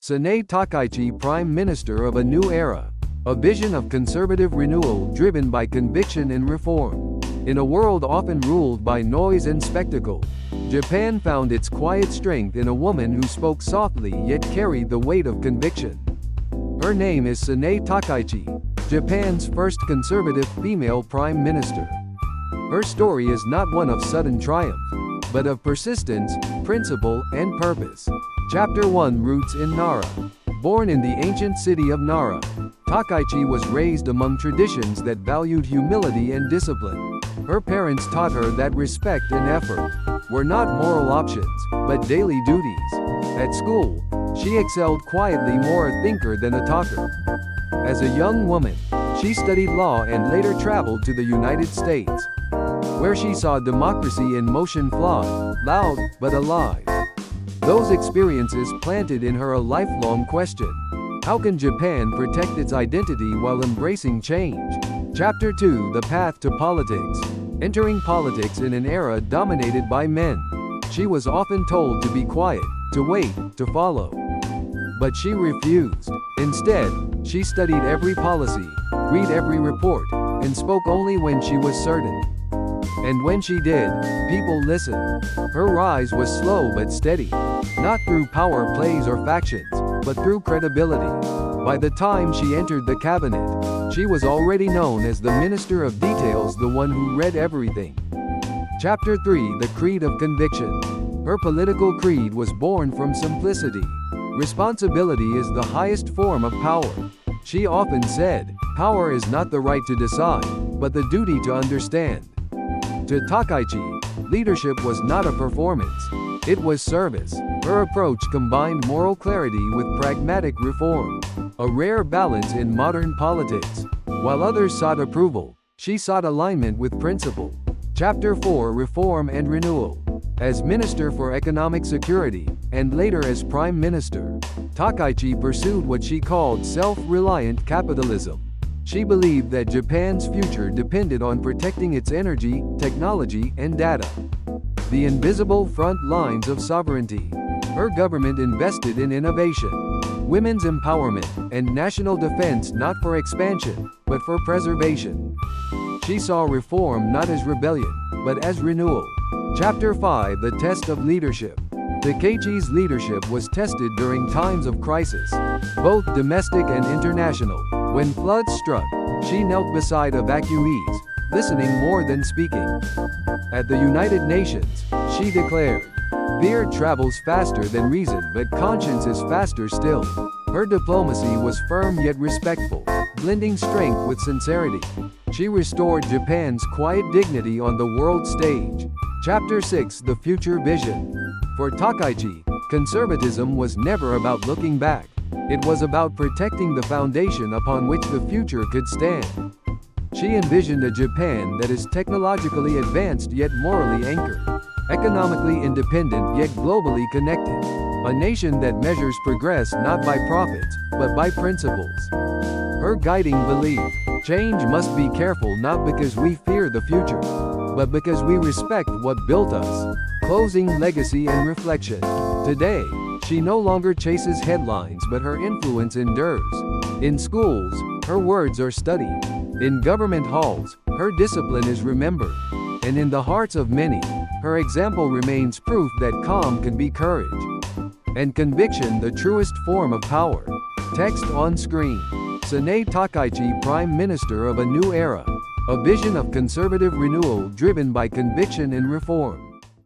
Sanae Takaichi, Prime Minister of a New Era. A vision of conservative renewal driven by conviction and reform. In a world often ruled by noise and spectacle, Japan found its quiet strength in a woman who spoke softly yet carried the weight of conviction. Her name is Sanae Takaichi, Japan's first conservative female prime minister. Her story is not one of sudden triumph, but of persistence, principle, and purpose. Chapter 1, Roots in Nara. Born in the ancient city of Nara, Takaichi was raised among traditions that valued humility and discipline. Her parents taught her that respect and effort were not moral options, but daily duties. At school, she excelled quietly, more a thinker than a talker. As a young woman, she studied law and later traveled to the United States, where she saw democracy in motion, flawed, loud, but alive. Those experiences planted in her a lifelong question. How can Japan protect its identity while embracing change? Chapter 2, The Path to Politics. Entering politics in an era dominated by men. She was often told to be quiet, to wait, to follow. But she refused. Instead, she studied every policy, read every report, and spoke only when she was certain. And when she did, people listened. Her rise was slow but steady. Not through power plays or factions, but through credibility. By the time she entered the cabinet, she was already known as the Minister of Details, the one who read everything. Chapter 3, The Creed of Conviction. Her political creed was born from simplicity. Responsibility is the highest form of power. She often said, power is not the right to decide, but the duty to understand. To Takaichi, leadership was not a performance. It was service. Her approach combined moral clarity with pragmatic reform, a rare balance in modern politics. While others sought approval, she sought alignment with principle. Chapter 4, Reform and Renewal. As Minister for Economic Security, and later as Prime Minister, Takaichi pursued what she called self-reliant capitalism. She believed that Japan's future depended on protecting its energy, technology, and data. The invisible front lines of sovereignty. Her government invested in innovation, women's empowerment, and national defense, not for expansion, but for preservation. She saw reform not as rebellion, but as renewal. Chapter 5, The Test of Leadership. Takaichi's leadership was tested during times of crisis, both domestic and international. When floods struck, she knelt beside evacuees, listening more than speaking. At the United Nations, she declared, "Fear travels faster than reason, but conscience is faster still." Her diplomacy was firm yet respectful, blending strength with sincerity. She restored Japan's quiet dignity on the world stage. Chapter 6, The Future Vision. For Takaichi, conservatism was never about looking back. It was about protecting the foundation upon which the future could stand. She envisioned a Japan that is technologically advanced yet morally anchored, economically independent yet globally connected, a nation that measures progress not by profits, but by principles. Her guiding belief: change must be careful not because we fear the future, but because we respect what built us. Closing, legacy and reflection. Today, she no longer chases headlines, but her influence endures. In schools, her words are studied. In government halls, her discipline is remembered. And in the hearts of many, her example remains proof that calm can be courage, and conviction the truest form of power. Text on screen. Sanae Takaichi, Prime Minister of a New Era. A vision of conservative renewal driven by conviction and reform.